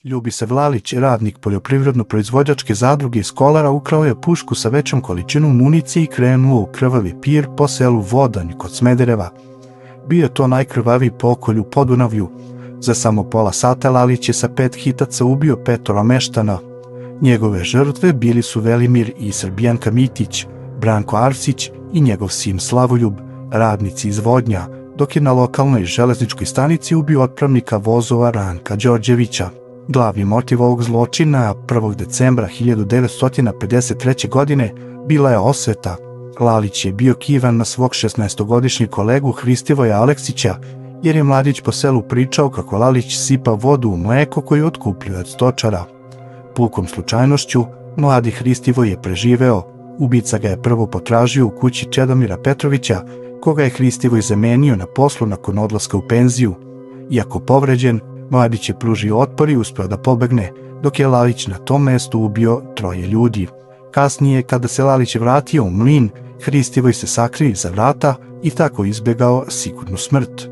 Ljubisav Lalić, radnik poljoprivredno-proizvođačke zadruge iz Kolara, ukrao je pušku sa većom količinom municije i krenuo u krvavi pir po selu Vodanj kod Smedereva. Bio je to najkrvaviji pokolj u Podunavlju. Za samo pola sata Lalić je sa 5 hitaca ubio 5 meštana. Njegove žrtve bili su Velimir i Srbijanka Mitić, Branko Arsić i njegov sin Slavoljub, radnici iz Vodnja, dok je na lokalnoj železničkoj stanici ubio otpravnika vozova Ranka Đorđevića. Glavni motiv ovog zločina 1. decembra 1953. godine bila je osveta. Lalić je bio kivan na svog 16-godišnjeg kolegu Hristivoja Aleksića, jer je mladić po selu pričao kako Lalić sipa vodu u mleko koju otkupljuje od stočara. Pukom slučajnošću, mladi Hristivoj je preživeo. Ubica ga je prvo potražio u kući Čedomira Petrovića, koga je Hristivoj zamenio na poslu nakon odlaska u penziju. Iako povređen, mladić je pružio otpor i uspeo da pobegne, dok je Lalić na tom mestu ubio 3 ljudi. Kasnije, kada se Lalić vratio u mlin, Hristivoj se sakrio iza vrata i tako izbjegao sigurnu smrt.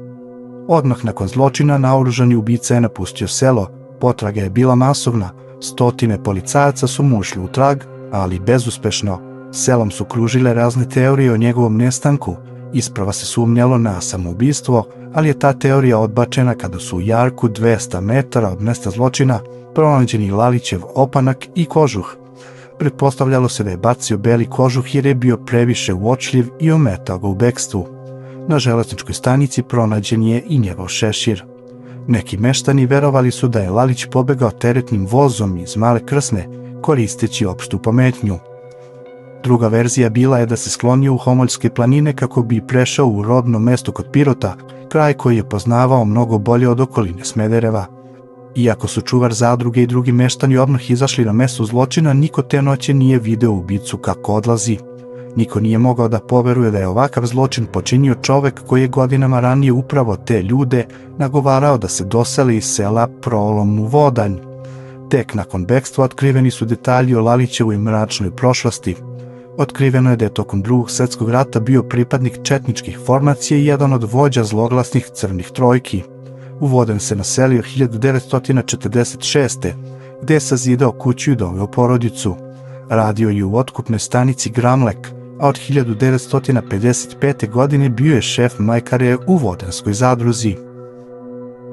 Odmah nakon zločina naoružani ubica je napustio selo. Potraga je bila masovna, stotine policajaca su mu ušli u trag, ali bezuspešno. Selom su kružile razne teorije o njegovom nestanku. Isprva se sumnjalo na samoubistvo, ali je ta teorija odbačena kada su u jarku 200 metara od mesta zločina pronađeni Lalićev opanak i kožuh. Pretpostavljalo se da je bacio beli kožuh jer je bio previše uočljiv i ometao ga u bekstvu. Na železničkoj stanici pronađen je i njegov šešir. Neki meštani verovali su da je Lalić pobegao teretnim vozom iz Male Krsne, koristeći opštu pometnju. Druga verzija bila je da se sklonio u Homoljske planine kako bi prešao u rodno mesto kod Pirota, kraj koji je poznavao mnogo bolje od okoline Smedereva. Iako su čuvar zadruge i drugi meštani odmah izašli na mesto zločina, niko te noći nije video ubicu kako odlazi. Niko nije mogao da poveruje da je ovakav zločin počinio čovek koji je godinama ranije upravo te ljude nagovarao da se doseli iz sela Prolom u Vodanj. Tek nakon bekstva otkriveni su detalji o Lalićevoj mračnoj prošlosti. Otkriveno je da je tokom Drugog svjetskog rata bio pripadnik četničkih formacija i jedan od vođa zloglasnih crnih trojki. U Vodanj se naselio 1946. gde je sazidao kuću i doveo porodicu. Radio je u otkupnoj stanici Gramlek, a od 1955. godine bio je šef mlekare u Vodanjskoj zadruzi.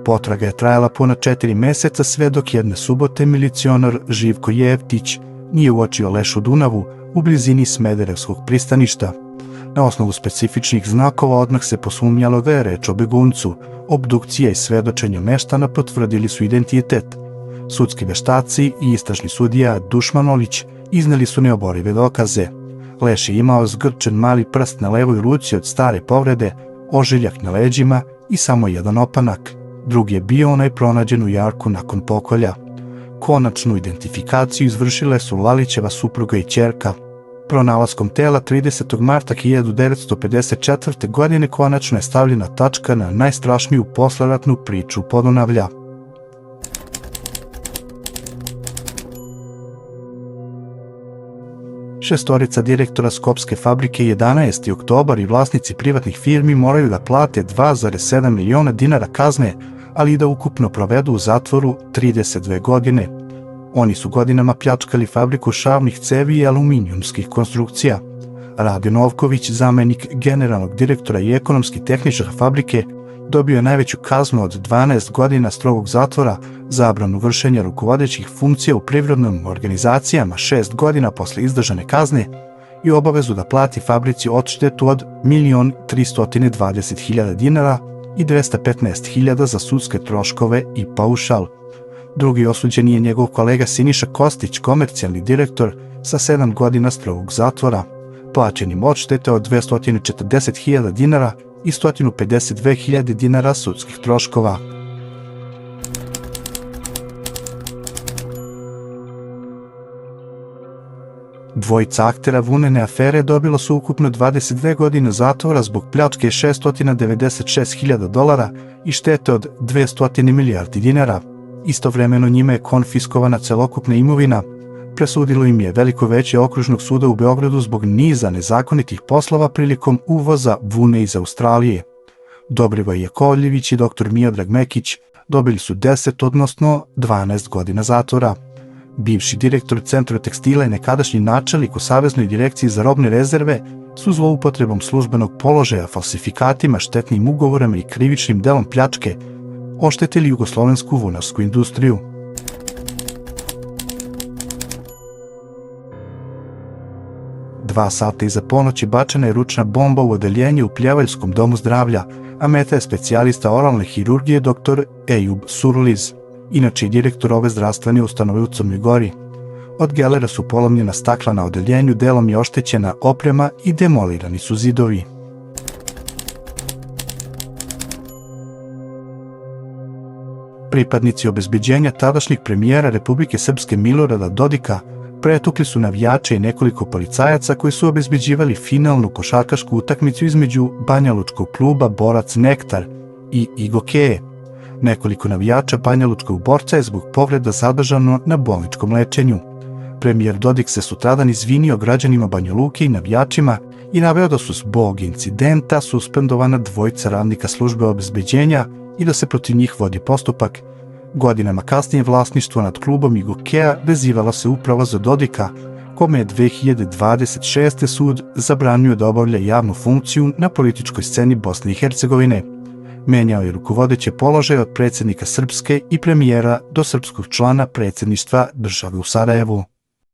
Potraga je trajala puna 4 meseca, sve dok jedne subote milicionar Živko Jevtić nije uočio leš u Dunavu u blizini Smederevskog pristaništa. Na osnovu specifičnih znakova odmah se posumnjalo da je reč o beguncu. Obdukcija i svedočenja meštana potvrdili su identitet. Sudski veštaci i istražni sudija Dušmanolić izneli su neoborive dokaze. Leš je imao zgrčen mali prst na levoj ruci od stare povrede, ožiljak na leđima i samo jedan opanak. Drugi je bio onaj pronađen u jarku nakon pokolja. Konačnu identifikaciju izvršile su Lalićeva supruga i ćerka. Pronalaskom tela 30. marta 1954. godine konačno je stavljena tačka na najstrašniju posleratnu priču Podunavlja. Šestorica direktora Skopske fabrike 11. oktobar i vlasnici privatnih firmi moraju da plate 2,7 miliona dinara kazne, ali i da ukupno provedu u zatvoru 32 godine. Oni su godinama pljačkali fabriku šavnih cevi i aluminijumskih konstrukcija. Rade Novković, zamenik generalnog direktora i ekonomski tehničar fabrike, dobio je najveću kaznu od 12 godina strogog zatvora, zabranu vršenja rukovodećih funkcija u privrednim organizacijama 6 godina posle izdržane kazne i obavezu da plati fabrici odštetu od 1.320.000 dinara i 215.000 za sudske troškove i paušal. Drugi osuđen je njegov kolega Siniša Kostić, komercijalni direktor, sa 7 godina strogog zatvora. Plaćenim odštete od 240.000 dinara i 152.000 dinara sudskih troškova. Dvojica aktera Vunene afere dobilo su ukupno 22 godine zatvora zbog pljačke $696.000 dolara i štete od 200 milijardi dinara. Istovremeno njime je konfiskovana celokupna imovina. Presudilo im je Veliko veće okružnog suda u Beogradu zbog niza nezakonitih poslova prilikom uvoza vune iz Australije. Dobrivoje Jakovljević i dr. Miodrag Mekić, dobili su 10, odnosno 12 godina zatvora. Bivši direktor Centra tekstila i nekadašnji načelnik u Saveznoj direkciji za robne rezerve su zloupotrebom službenog položaja, falsifikatima, štetnim ugovorima i krivičnim delom pljačke oštetili jugoslovensku vunarsku industriju. Dva sata iza ponoći bačena je ručna bomba u odeljenje u Pljevaljskom domu zdravlja, a meta je specijalista oralne hirurgije dr. Ejub Surliz, inače i direktor ove zdravstvene ustanove u Crnoj Gori. Od gelera su polomljena stakla na odeljenju, delom je oštećena oprema i demolirani su zidovi. Pripadnici obezbeđenja tadašnjeg premijera Republike Srpske Milorada Dodika pretukli su navijače i nekoliko policajaca koji su obezbeđivali finalnu košarkašku utakmicu između banjalučkog kluba Borac Nektar i Igokeje. Nekoliko navijača banjalučkog Borca je zbog povreda zadržano na bolničkom lečenju. Premijer Dodik se sutradan izvinio građanima Banja Luke i navijačima i naveo da su zbog incidenta suspendovana dvojica radnika službe obezbeđenja i da se protiv njih vodi postupak. Godinama kasnije vlasništvo nad klubom Igokeja vezivala se upravo za Dodika, kome je 2026. sud zabranio da obavlja javnu funkciju na političkoj sceni Bosne i Hercegovine. Menjao je rukovodeće položaje od predsjednika Srpske i premijera do srpskog člana predsjedništva države u Sarajevu.